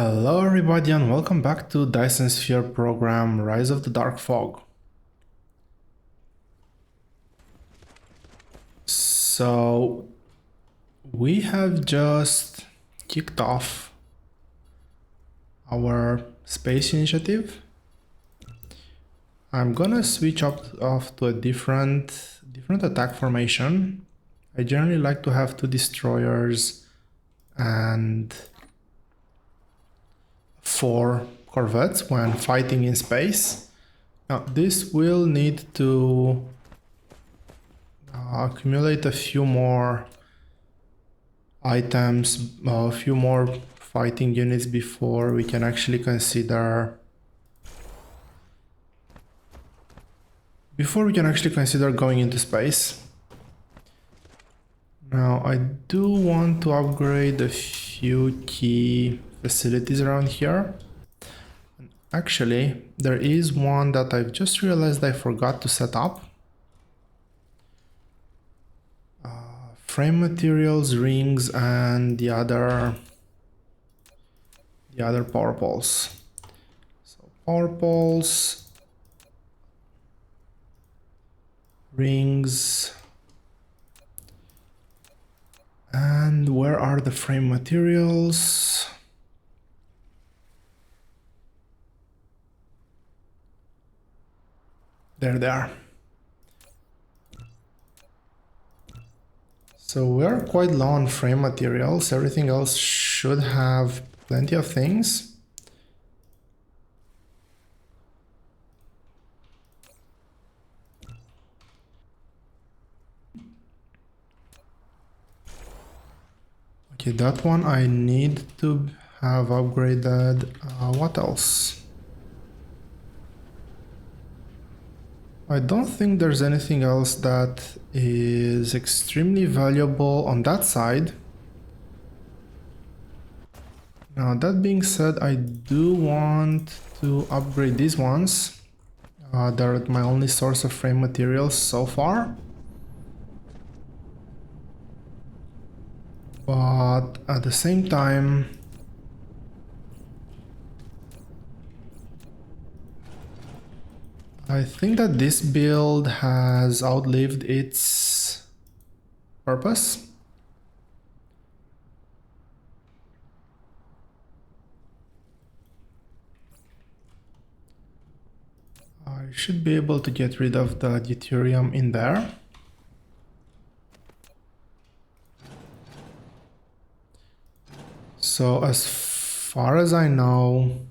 Hello everybody and welcome back to Dyson Sphere Program Rise of the Dark Fog. So we have just kicked off our space initiative. I'm gonna switch off to a different attack formation. I generally like to have 2 destroyers and 4 corvettes when fighting in space. Now this will need to accumulate a few more items, a few more fighting units before we can actually consider going into space. Now I do want to upgrade a few key facilities around here. Actually, there is one that I've just realized I forgot to set up. Frame materials, rings, and the other power poles. So power poles, rings, and where are the frame materials? There they are. So we're quite low on frame materials. Everything else should have plenty of things. Okay, that one I need to have upgraded. What else? I don't think there's anything else that is extremely valuable on that side. Now, that being said, I do want to upgrade these ones. They're my only source of frame materials so far. But at the same time, I think that this build has outlived its purpose. I should be able to get rid of the deuterium in there. So as far as I know,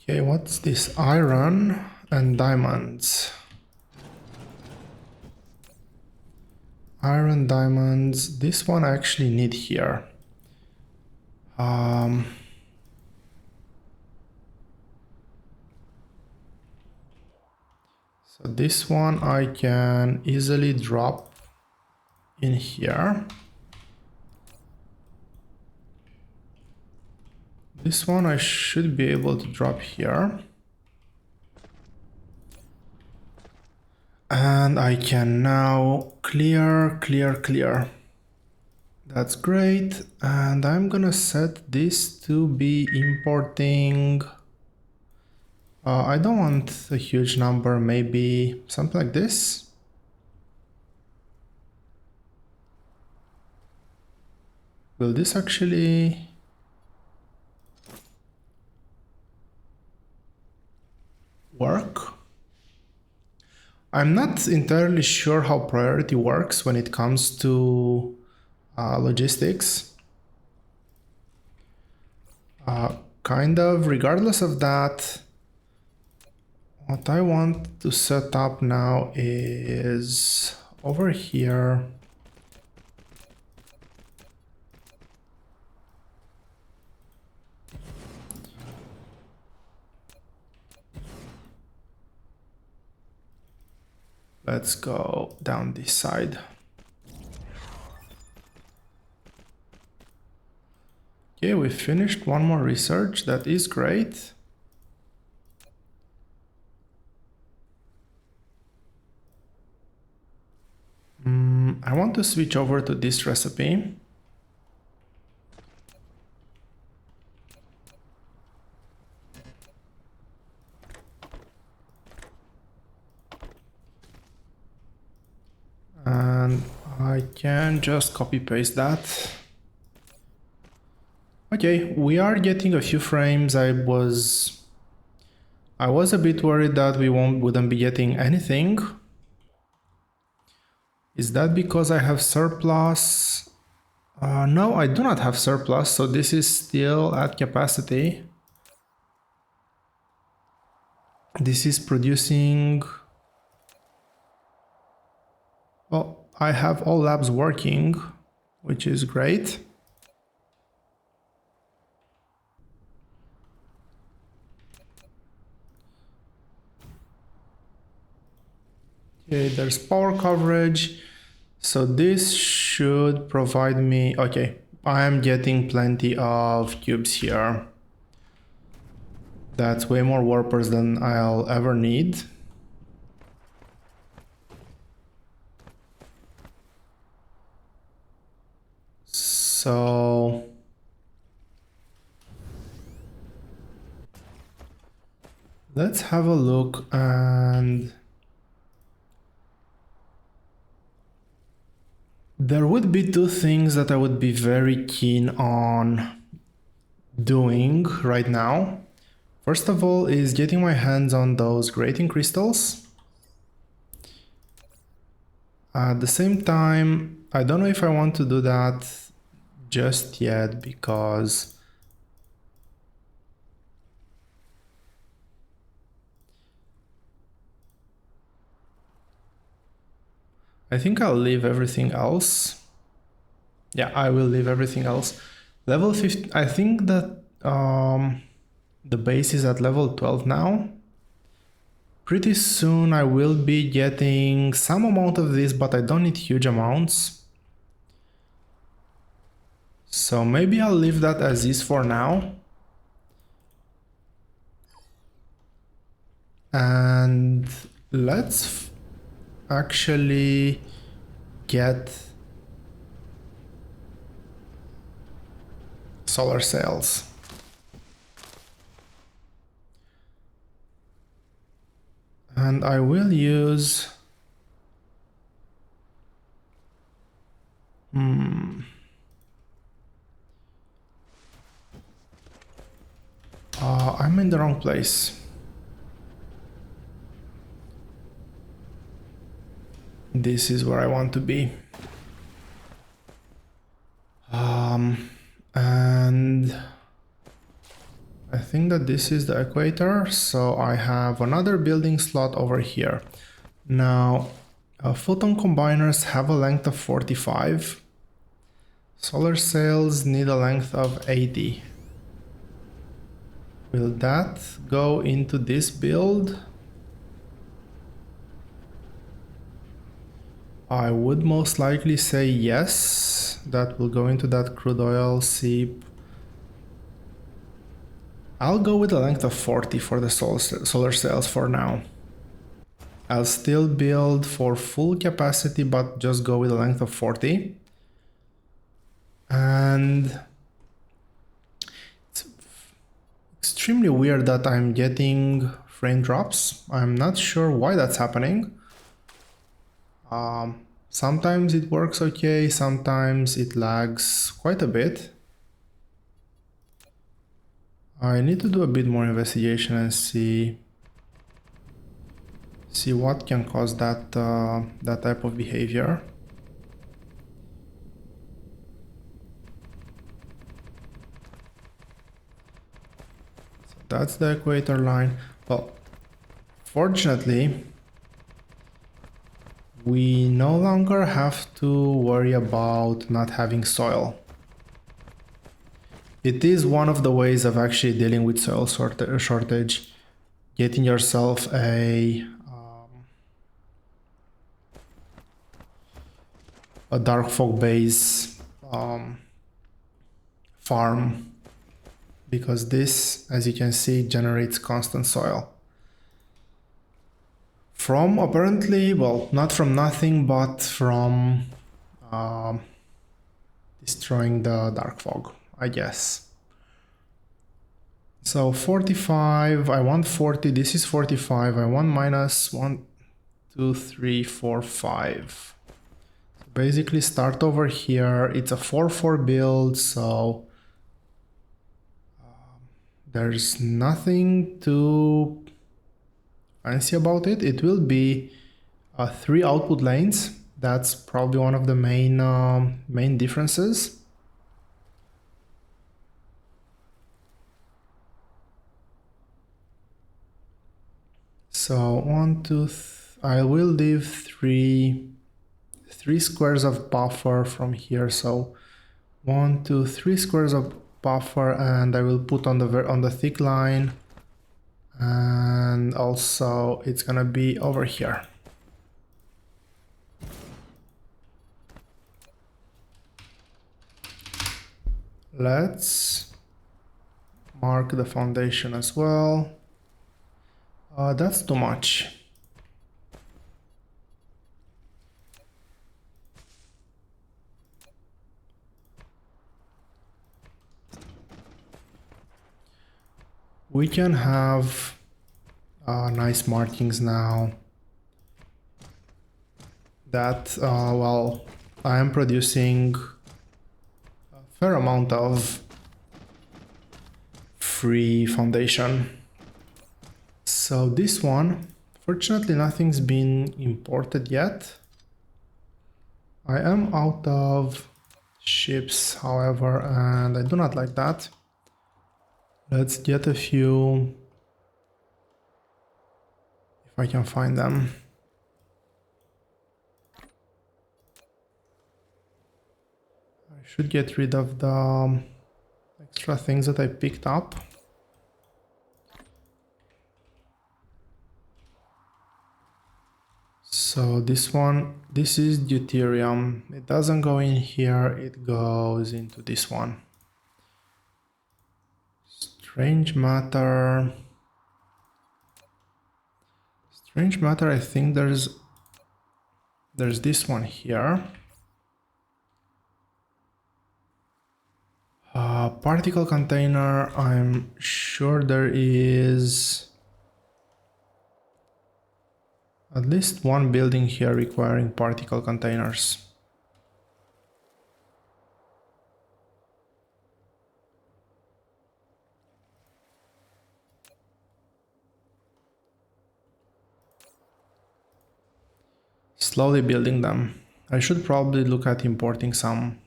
okay, what's this? Iron and diamonds. Iron, diamonds. This one I actually need here. So this one I can easily drop in here. This one I should be able to drop here. And I can now clear. That's great. And I'm gonna set this to be importing. I don't want a huge number, maybe something like this. Will this actually work? I'm not entirely sure how priority works when it comes to logistics. Kind of, regardless of that, what I want to set up now is over here. Let's go down this side. Okay, we finished one more research. That is great. I want to switch over to this recipe. And I can just copy paste that. Okay, we are getting a few frames. I was a bit worried that we wouldn't be getting anything. Is that because I have surplus? No, I do not have surplus, so this is still at capacity. This is producing... Well, I have all labs working, which is great. Okay, there's power coverage. So this should provide me... Okay, I am getting plenty of cubes here. That's way more warpers than I'll ever need. So... let's have a look and... there would be two things that I would be very keen on doing right now. First of all is getting my hands on those grating crystals. At the same time, I don't know if I want to do that just yet because I think I'll leave everything else. Yeah, I will leave everything else. Level 50, I think that the base is at level 12 now. Pretty soon I will be getting some amount of this, but I don't need huge amounts. So maybe I'll leave that as is for now. And let's actually get solar cells. And I will use I'm in the wrong place. This is where I want to be. And I think that this is the equator, so I have another building slot over here. Now, photon combiners have a length of 45. Solar cells need a length of 80. Will that go into this build? I would most likely say yes. That will go into that crude oil seep. I'll go with a length of 40 for the solar cells for now. I'll still build for full capacity, but just go with a length of 40. And it's extremely weird that I'm getting frame drops. I'm not sure why that's happening. Sometimes it works okay, sometimes it lags quite a bit. I need to do a bit more investigation and see what can cause that that type of behavior. So that's the equator line. Well, fortunately, we no longer have to worry about not having soil. It is one of the ways of actually dealing with soil shortage, getting yourself a dark fog base farm, because this, as you can see, generates constant soil. From apparently, well, not from nothing, but from destroying the dark fog, I guess. So 45, I want 40, this is 45, I want minus 1, 2, 3, 4, 5. So basically start over here, it's a 4-4 build, so there's nothing too fancy about it. It will be 3 output lanes, that's probably one of the main differences. So 1, 2, I will leave three squares of buffer from here. So 1, 2, 3 squares of buffer, and I will put on the thick line, and also it's gonna be over here. Let's mark the foundation as well. That's too much. We can have nice markings now. That, well, I am producing a fair amount of free foundation. So this one, fortunately nothing's been imported yet. I am out of ships, however, and I do not like that. Let's get a few, if I can find them. I should get rid of the extra things that I picked up. So this one, this is deuterium. It doesn't go in here, it goes into this one. Strange matter. Strange matter, I think there's this one here. Particle container, I'm sure there is at least one building here requiring particle containers. Slowly building them. I should probably look at importing some.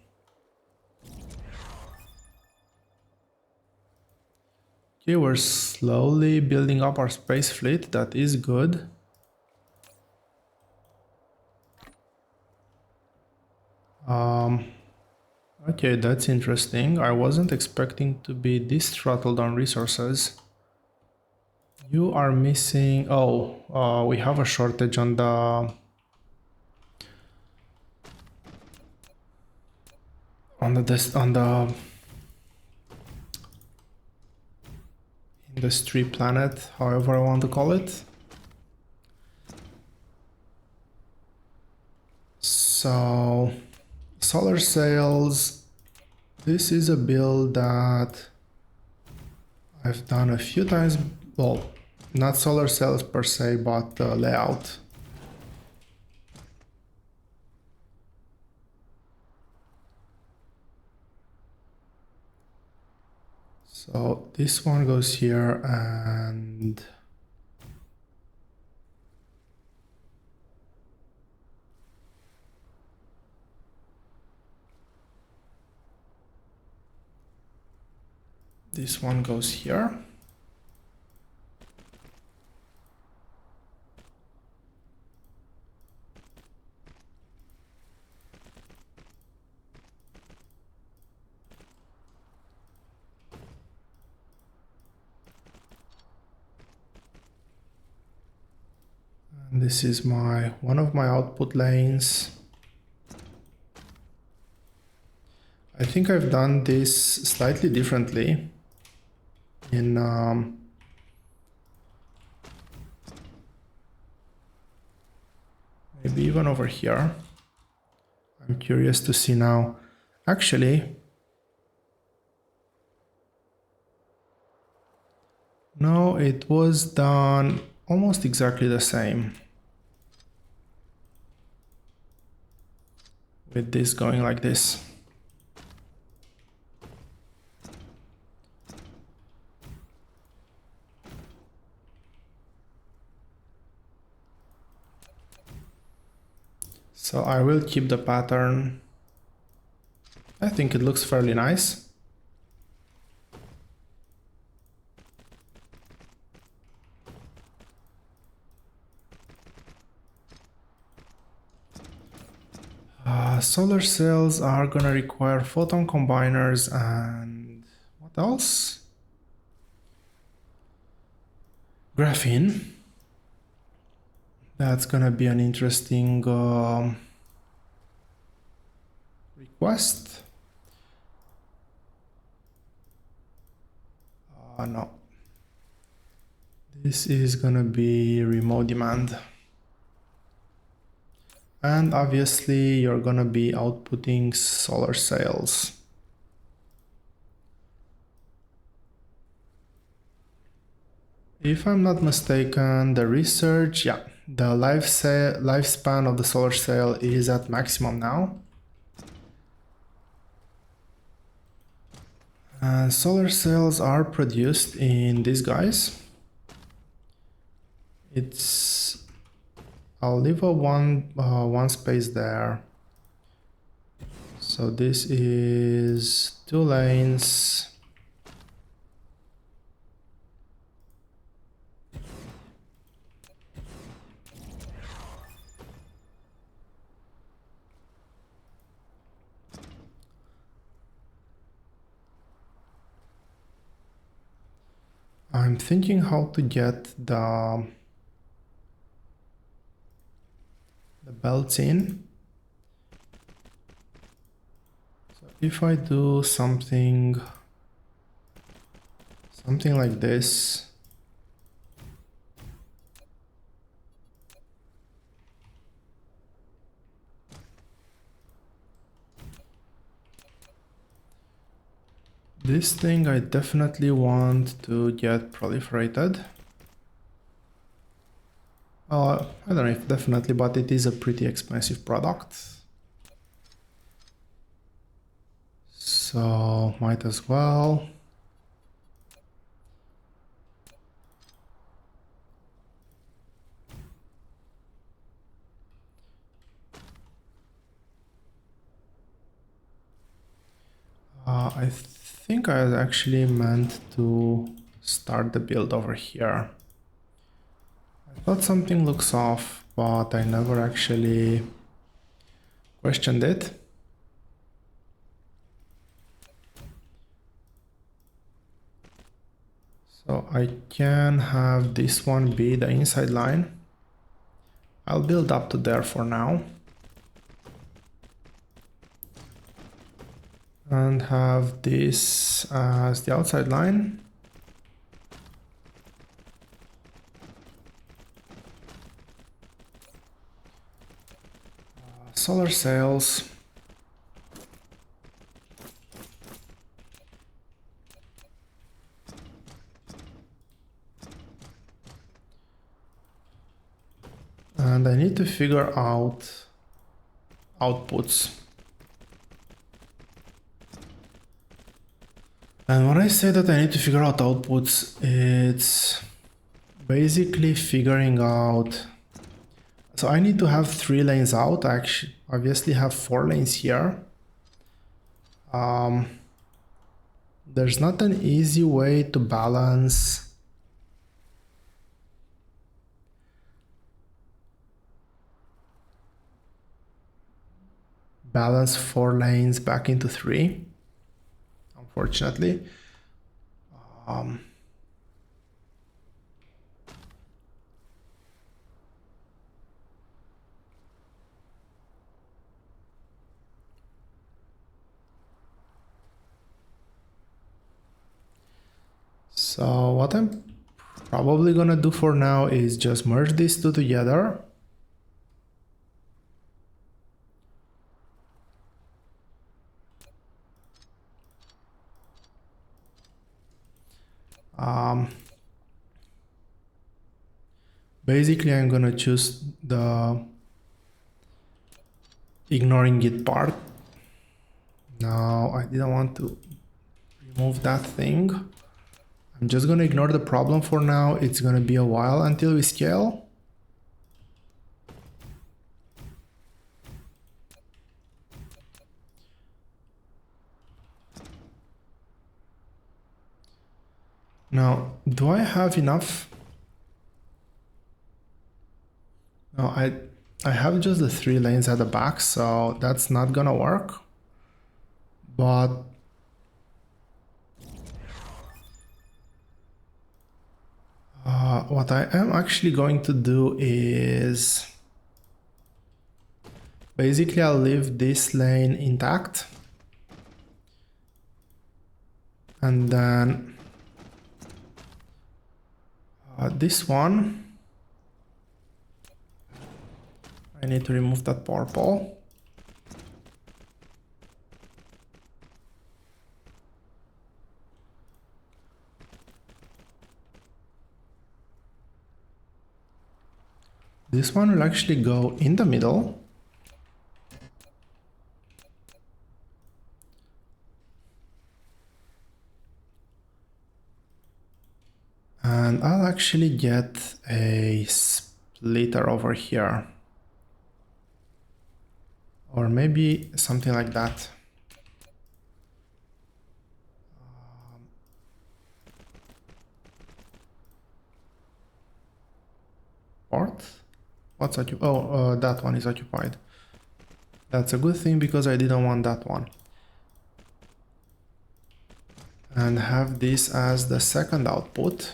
Okay, we're slowly building up our space fleet, that is good. Okay, that's interesting. I wasn't expecting to be this throttled on resources. You are missing... Oh, we have a shortage on the... industry planet, however I want to call it. So, solar sails. This is a build that I've done a few times. Well, not solar cells per se, but the layout. So this one goes here, and this one goes here. And this is one of my output lanes. I think I've done this slightly differently in maybe even over here. I'm curious to see now. Actually, no, it was done almost exactly the same. With this going like this. So I will keep the pattern. I think it looks fairly nice. Solar cells are gonna require photon combiners and what else? Graphene. That's gonna be an interesting request. No. This is gonna be remote demand. And obviously you're gonna be outputting solar cells. If I'm not mistaken, the research, yeah, the lifespan of the solar cell is at maximum now. And solar cells are produced in these guys. I'll leave one space there. So this is 2 lanes. I'm thinking how to get the belts in. So if I do something like this, this thing I definitely want to get proliferated. I don't know if definitely, but it is a pretty expensive product. So might as well. I think I actually meant to start the build over here. I thought something looks off, but I never actually questioned it. So I can have this one be the inside line. I'll build up to there for now. And have this as the outside line. Solar cells. And I need to figure out outputs. And when I say that I need to figure out outputs, it's basically figuring out. So I need to have 3 lanes out. I actually obviously have 4 lanes here. There's not an easy way to balance balance 4 lanes back into 3, unfortunately. So what I'm probably gonna do for now is just merge these two together. Basically, I'm gonna choose the ignoring it part. No, I didn't want to remove that thing. I'm just gonna ignore the problem for now. It's gonna be a while until we scale. Now, do I have enough? No, I have just the 3 lanes at the back, so that's not gonna work. But what I am actually going to do is basically I'll leave this lane intact, and then this one I need to remove that purple. This one will actually go in the middle. And I'll actually get a splitter over here. Or maybe something like that. Port? What's occupied? Oh, that one is occupied. That's a good thing because I didn't want that one. And have this as the second output.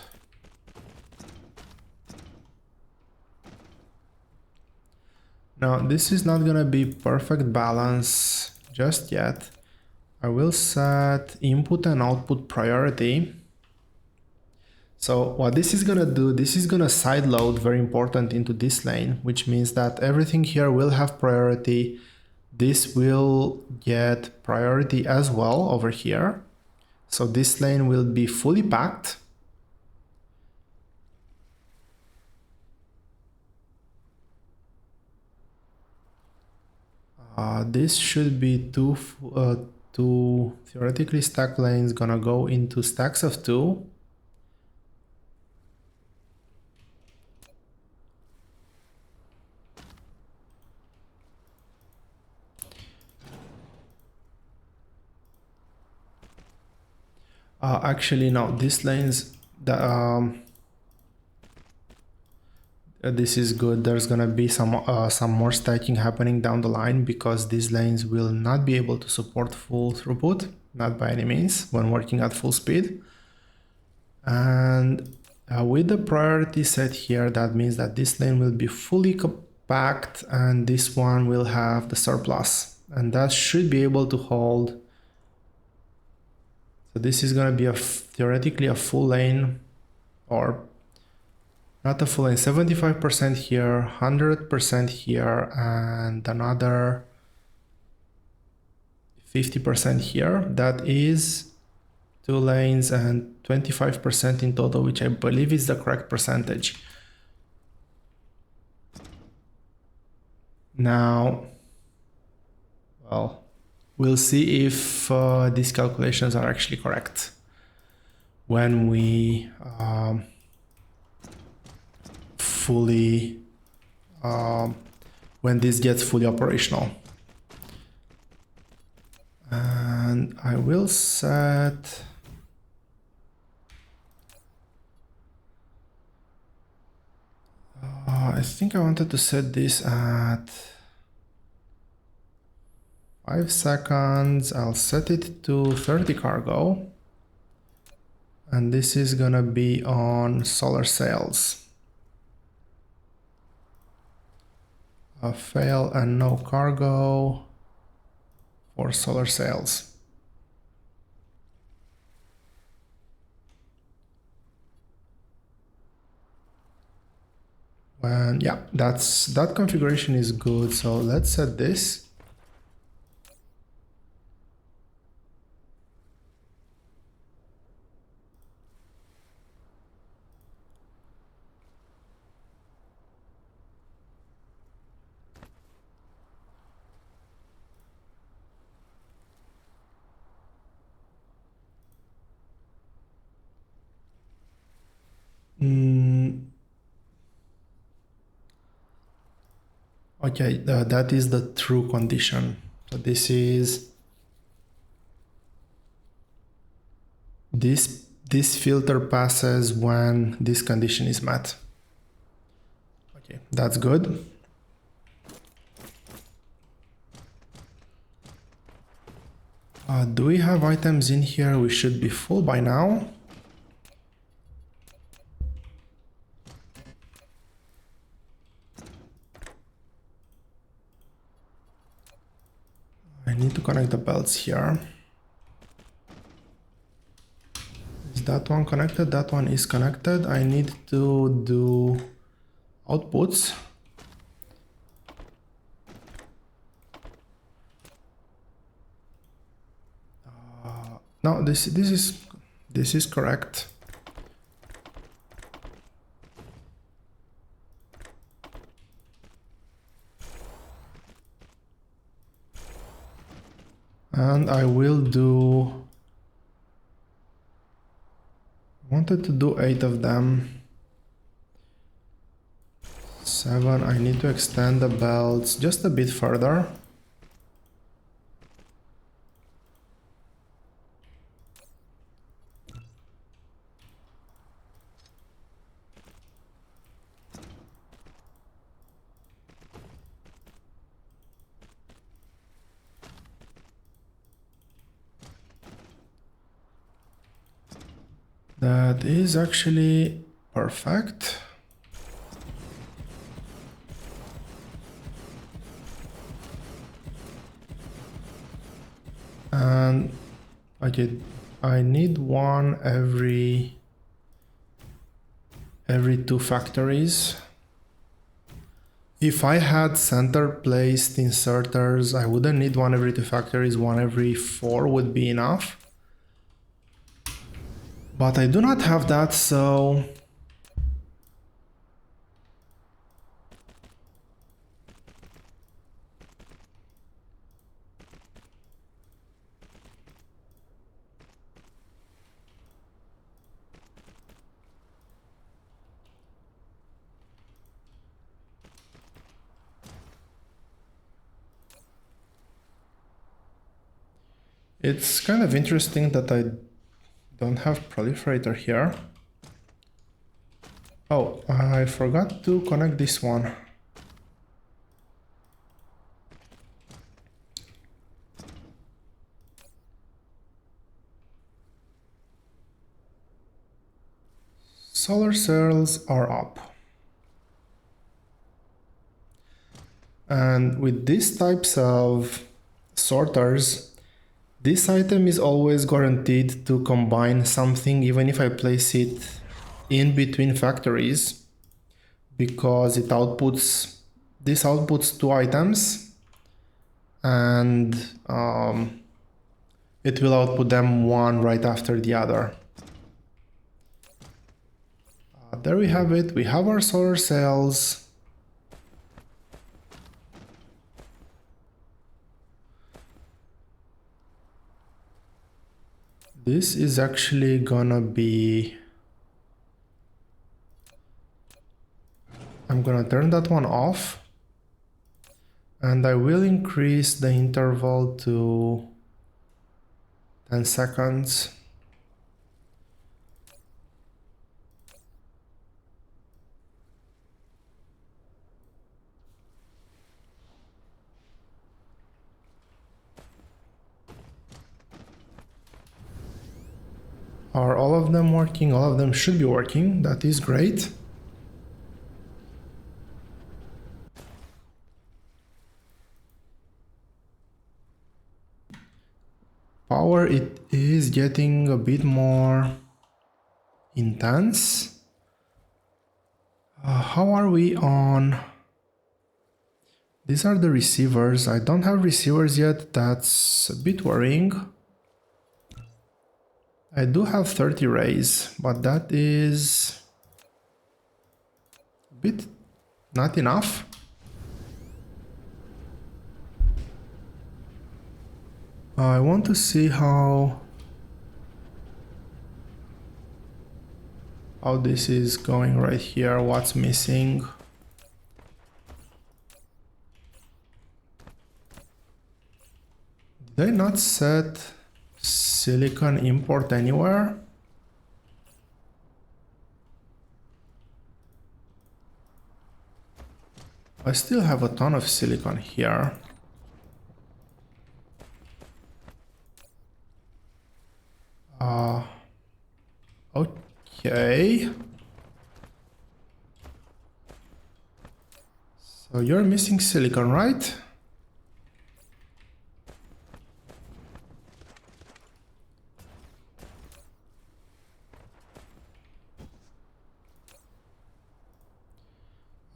Now, this is not gonna be perfect balance just yet. I will set input and output priority. So what this is gonna do, this is gonna side load, very important, into this lane, which means that everything here will have priority. This will get priority as well over here. So this lane will be fully packed. This should be two theoretically stacked lanes gonna go into stacks of 2. Actually, no, these lanes, this is good. There's gonna be some more stacking happening down the line because these lanes will not be able to support full throughput, not by any means, when working at full speed. And with the priority set here, that means that this lane will be fully packed and this one will have the surplus, and that should be able to hold. So this is gonna be theoretically a full lane, or not a full lane, 75% here, 100% here, and another 50% here. That is 2 lanes and 25% in total, which I believe is the correct percentage. Now, well, we'll see if these calculations are actually correct when we when this gets fully operational. And I will set I think I wanted to set this at 5 seconds. I'll set it to 30 cargo. And this is gonna be on solar sails. A fail and no cargo for solar sails. And yeah, that configuration is good. So let's set this. Okay, that is the true condition. So this filter passes when this condition is met. Okay, that's good. Do we have items in here? We should be full by now. I need to connect the belts here. Is that one connected? That one is connected. I need to do outputs. No, this is correct. And I will do... wanted to do 8 of them. 7, I need to extend the belts just a bit further. That is actually perfect. And okay, I need one every 2 factories. If I had center placed inserters, I wouldn't need one every 2 factories, one every 4 would be enough. But I do not have that, so... it's kind of interesting that I don't have proliferator here. Oh, I forgot to connect this one. Solar cells are up. And with these types of sorters, this item is always guaranteed to combine something even if I place it in between factories, because this outputs 2 items, and it will output them one right after the other. There we have it. We have our solar cells. This is actually gonna be... I'm gonna turn that one off, and I will increase the interval to 10 seconds. Are all of them working? All of them should be working. That is great. Power, it is getting a bit more intense. How are we on? These are the receivers. I don't have receivers yet. That's a bit worrying. I do have 30 rays, but that is a bit not enough. I want to see how this is going right here, what's missing. Did I not set silicon import anywhere? I still have a ton of silicon here. Okay. So you're missing silicon, right?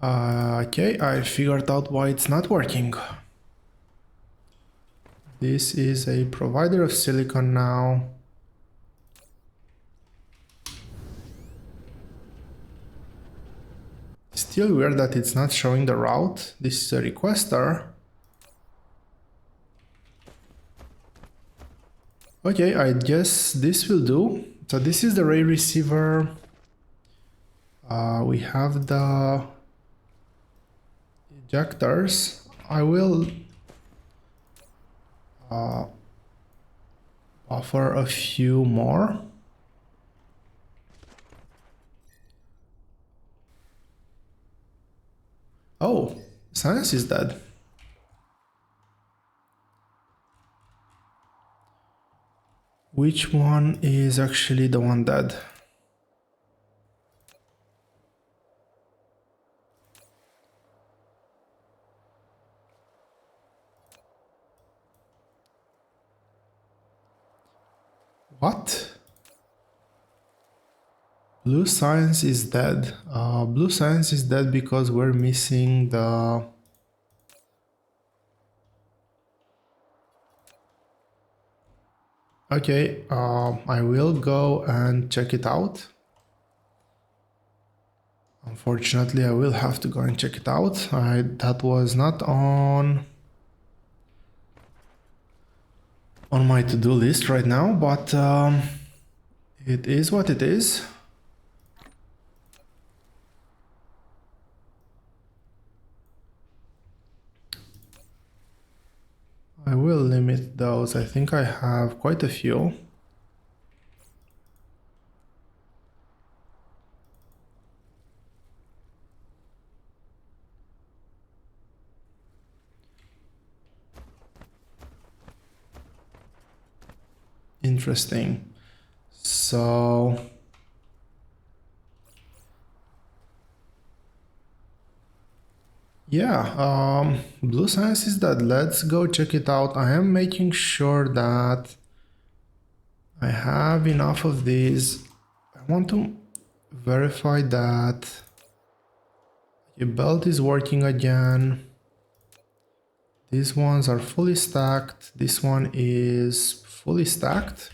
Okay, I figured out why it's not working. This is a provider of silicon now. Still weird that it's not showing the route. This is a requester. Okay, I guess this will do. So this is the ray receiver. We have the ejectors. I will offer a few more. Oh, science is dead. Which one is actually the one dead? What? Blue science is dead. Blue science is dead because we're missing the... Okay, I will go and check it out. Unfortunately, I will have to go and check it out. That was not on my to-do list right now, but it is what it is. I will limit those. I think I have quite a few. Interesting. So yeah, blue science is dead. Let's go check it out. I am making sure that I have enough of these. I want to verify that your belt is working again. These ones are fully stacked. This one is fully stacked.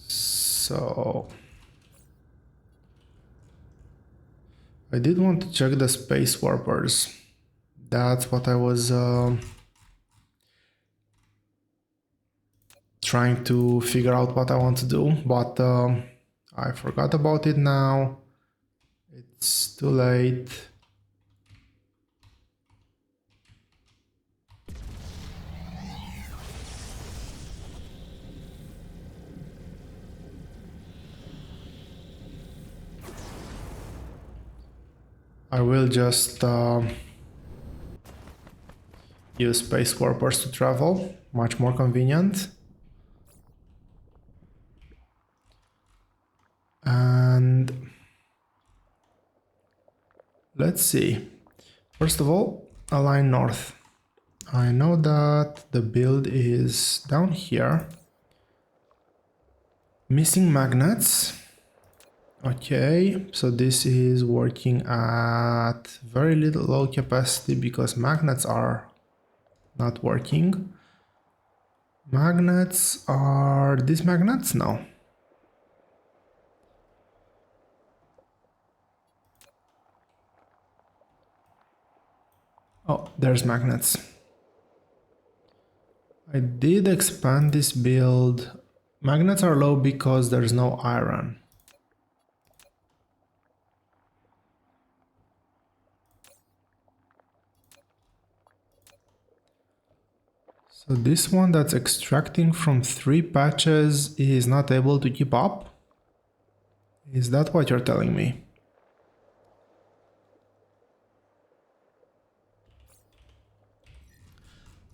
So I did want to check the space warpers. That's what I was trying to figure out what I want to do, but I forgot about it now. It's too late. I will just use space warpers to travel, much more convenient. And let's see. First of all, align north. I know that the build is down here. Missing magnets. Okay, so this is working at very little low capacity because magnets are not working. Magnets are these magnets? No. Oh, there's magnets. I did expand this build. Magnets are low because there's no iron. So this one that's extracting from 3 patches is not able to keep up? Is that what you're telling me?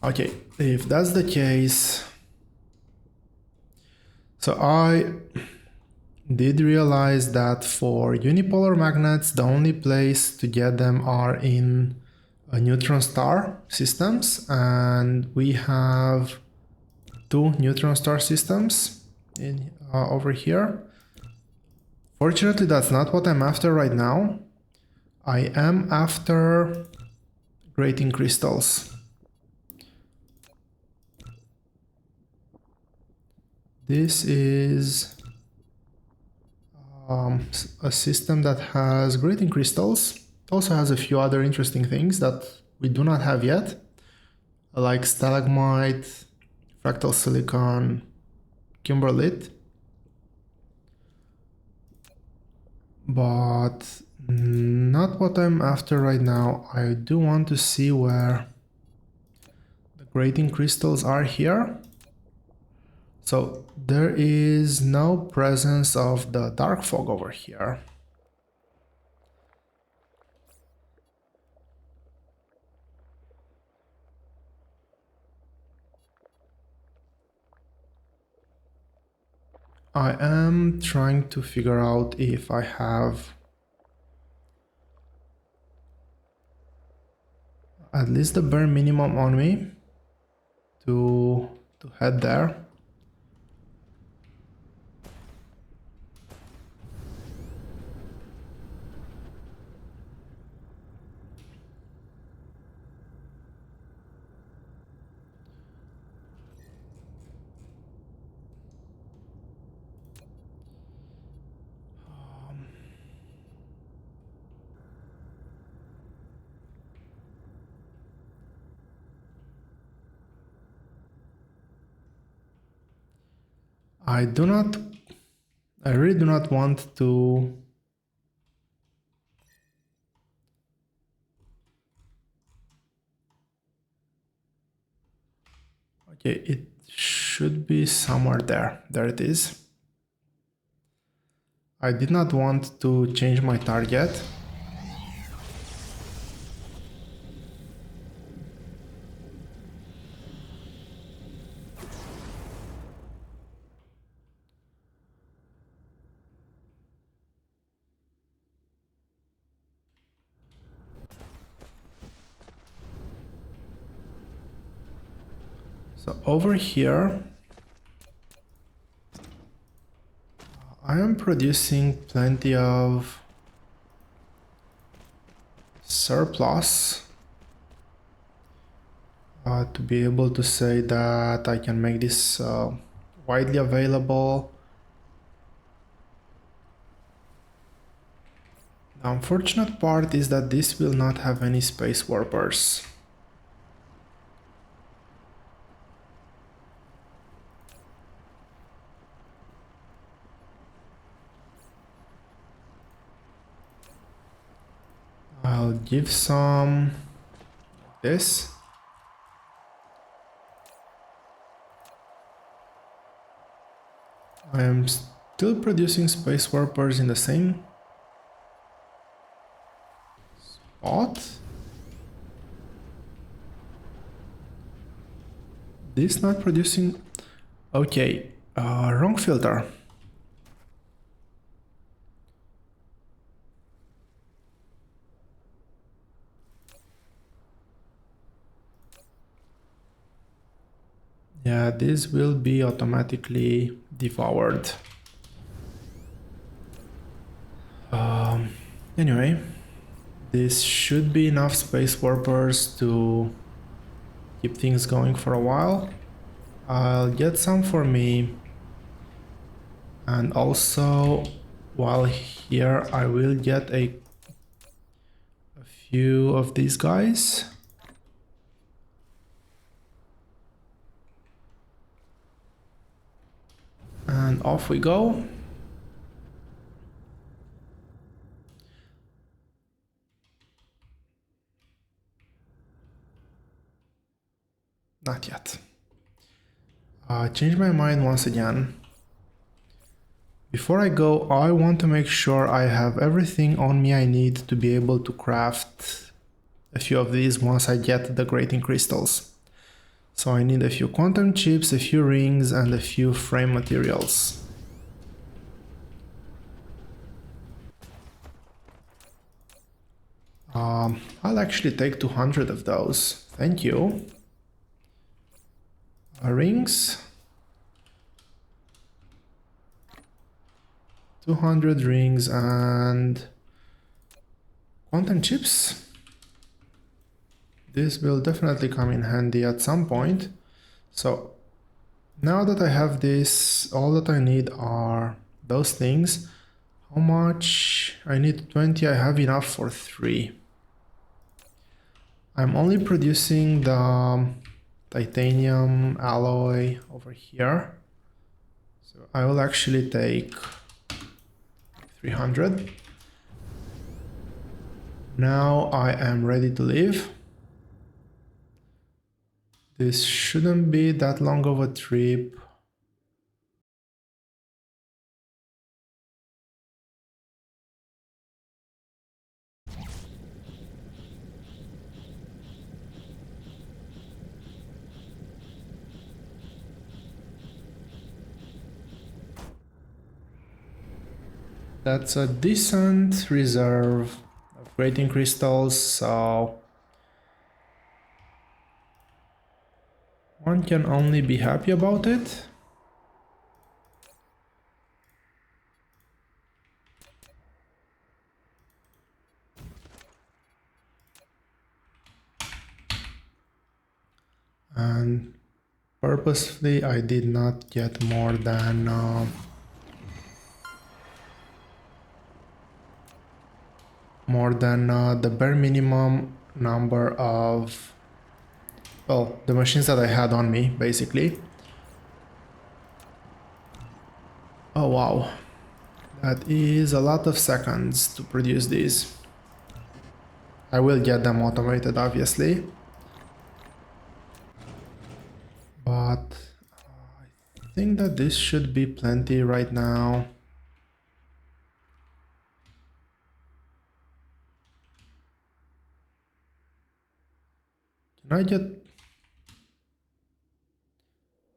Okay, if that's the case... So I did realize that for unipolar magnets, the only place to get them are in neutron star systems, and we have 2 neutron star systems in over here. Fortunately, that's not what I'm after right now. I am after grating crystals. This is a system that has grating crystals. It also has a few other interesting things that we do not have yet, like stalagmite, fractal silicon, kimberlite. But not what I'm after right now. I do want to see where the grating crystals are here. So there is no presence of the dark fog over here. I am trying to figure out if I have at least the bare minimum on me to head there. I really do not want to okay, it should be somewhere there. There it is. I did not want to change my target. So over here, I am producing plenty of surplus to be able to say that I can make this widely available. The unfortunate part is that this will not have any space warpers. I'll give some like this. I am still producing space warpers in the same spot. This not producing. Okay, wrong filter. Yeah, this will be automatically devoured. Anyway, this should be enough space warpers to keep things going for a while. I'll get some for me, and also while here I will get a few of these guys. And off we go. Not yet. Change my mind once again. Before I go, I want to make sure I have everything on me I need to be able to craft a few of these once I get the grating crystals. So I need a few quantum chips, a few rings, and a few frame materials. I'll actually take 200 of those. Thank you. Rings. 200 rings and quantum chips. This will definitely come in handy at some point. So now that I have this, all that I need are those things. How much? I need 20, I have enough for 3. I'm only producing the titanium alloy over here. So I will actually take 300. Now I am ready to leave. This shouldn't be that long of a trip. That's a decent reserve of grating crystals, so one can only be happy about it. And purposefully I did not get more than the bare minimum number of, well, the machines that I had on me, basically. Oh wow, that is a lot of seconds to produce these. I will get them automated, obviously, but I think that this should be plenty right now. Can I get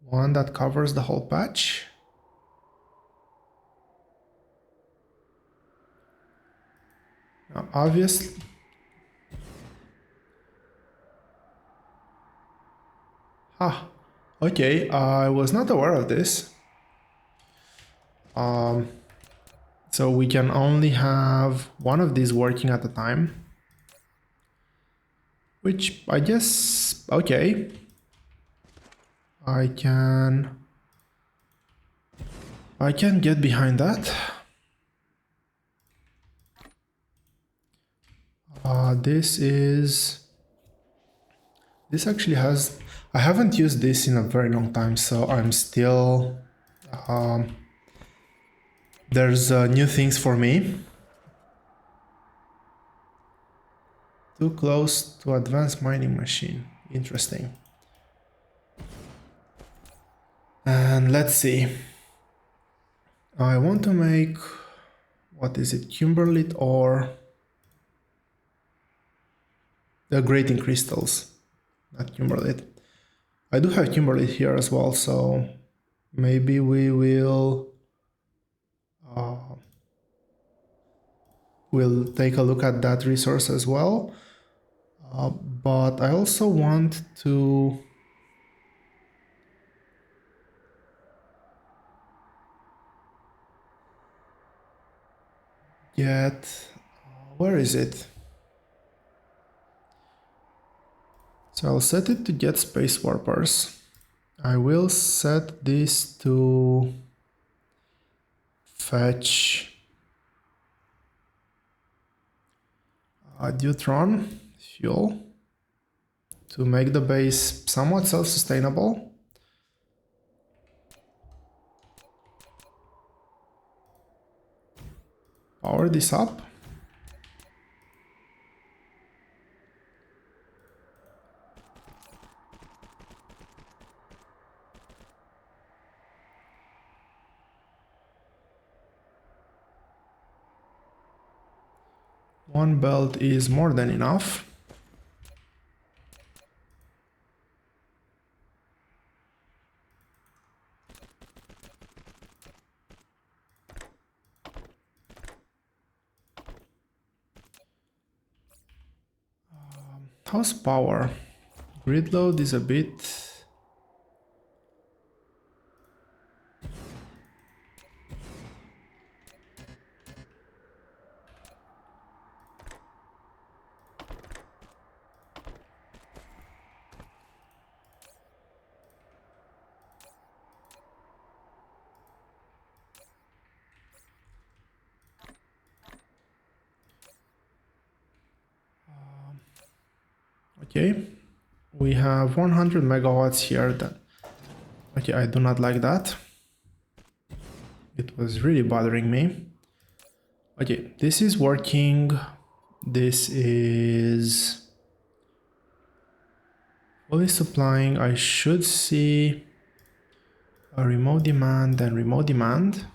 one that covers the whole patch? Now, obviously, okay, I was not aware of this. So we can only have one of these working at a time, which I guess, okay, I can get behind that. This actually has, I haven't used this in a very long time, so I'm still, there's new things for me. Too close to advanced mining machine. Interesting. And let's see. I want to make, what is it, Kimberlite or the grating crystals, not Kimberlite. I do have Kimberlite here as well, so maybe we will we'll take a look at that resource as well. But I also want to get, where is it? So I'll set it to get space warpers. I will set this to fetch deuteron fuel to make the base somewhat self-sustainable. Power this up. One belt is more than enough. How's power? Grid load is a bit... Okay, we have 100 megawatts here. Okay, I do not like that. It was really bothering me. Okay, this is working. This is fully supplying. I should see a remote demand and remote demand.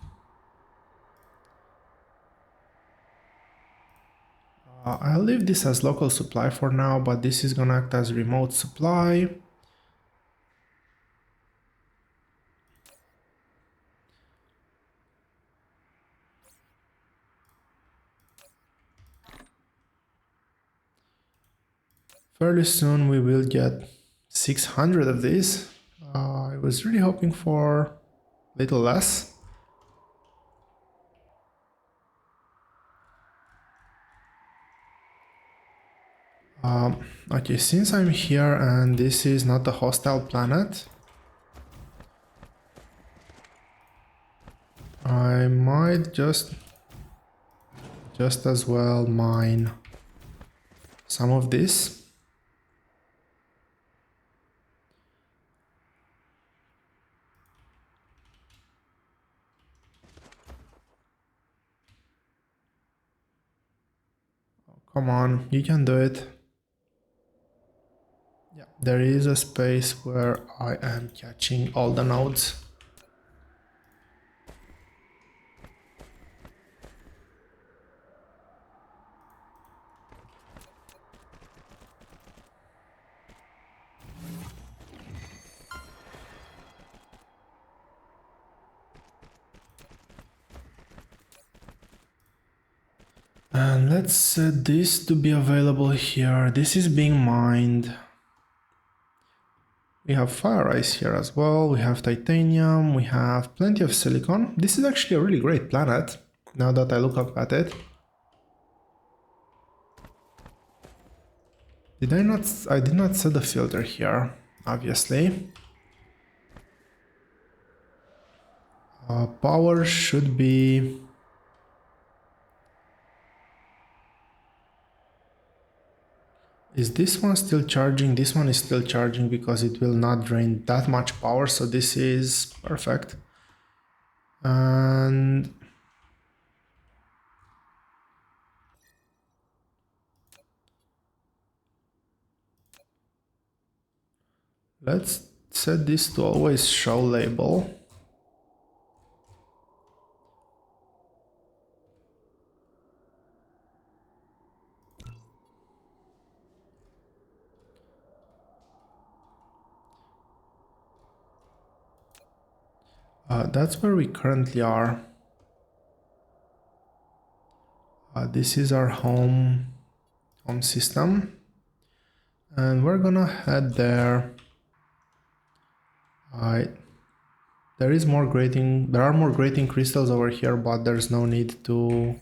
I'll leave this as local supply for now, but this is gonna act as remote supply. Fairly soon we will get 600 of these. I was really hoping for a little less. Okay, since I'm here and this is not a hostile planet, I might just as well mine some of this. Come on, you can do it. Yeah, there is a space where I am catching all the nodes. And let's set this to be available here. This is being mined. We have fire ice here as well. We have titanium. We have plenty of silicon. This is actually a really great planet, now that I look up at it. I did not set the filter here, obviously. Power should be... Is this one still charging? This one is still charging because it will not drain that much power, so this is perfect. And let's set this to always show label. That's where we currently are. This is our home system, and we're gonna head there. There is more grating. There are more grating crystals over here, but there's no need to.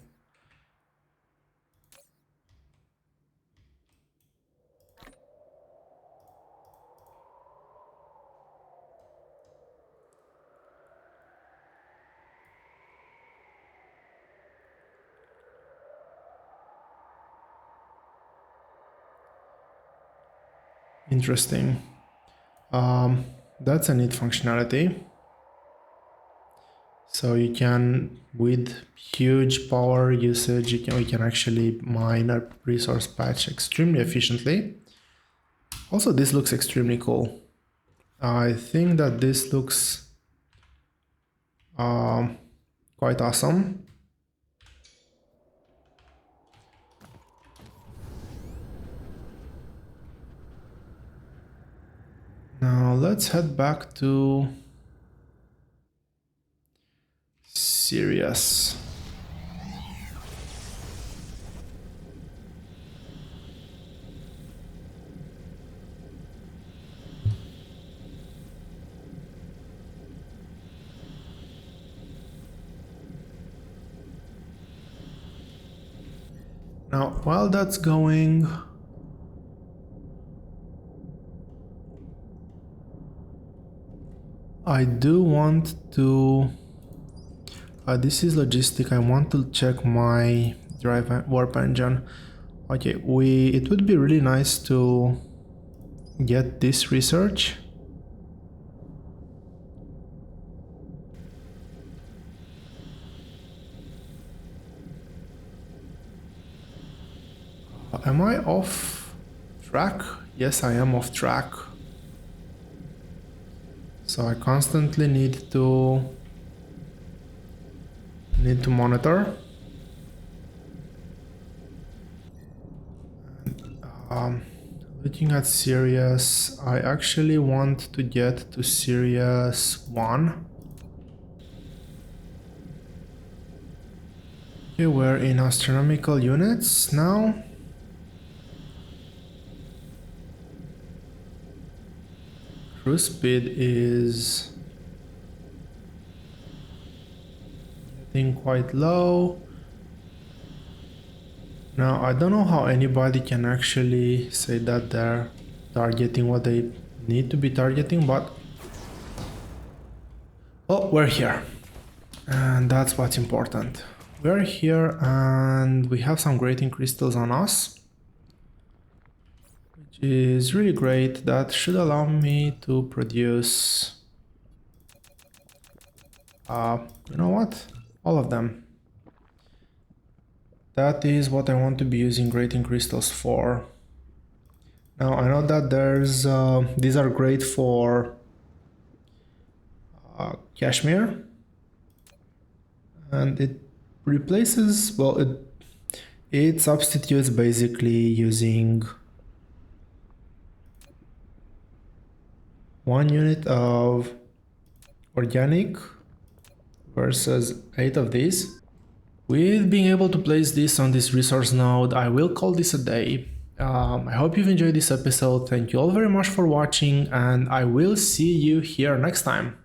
Interesting. That's a neat functionality. So you can, with huge power usage, we can actually mine a resource patch extremely efficiently. Also, this looks extremely cool. I think that this looks quite awesome. Now let's head back to Sirius. Now, while that's going, I do want to, this is logistic, I want to check my drive warp engine. Okay, it would be really nice to get this research. Am I off track? Yes, I am off track. So I constantly need to monitor. Looking at Sirius, I actually want to get to Sirius 1. Okay, we're in astronomical units now. Cruise speed is getting quite low. Now, I don't know how anybody can actually say that they're targeting what they need to be targeting, but... Oh, we're here. And that's what's important. We're here and we have some grating crystals on us, which is really great. That should allow me to produce... you know what? All of them. That is what I want to be using grating crystals for. Now I know that there's these are great for cashmere, and it replaces, well, it substitutes basically using 1 unit of organic versus 8 of these. With being able to place this on this resource node, I will call this a day. I hope you've enjoyed this episode. Thank you all very much for watching, and I will see you here next time.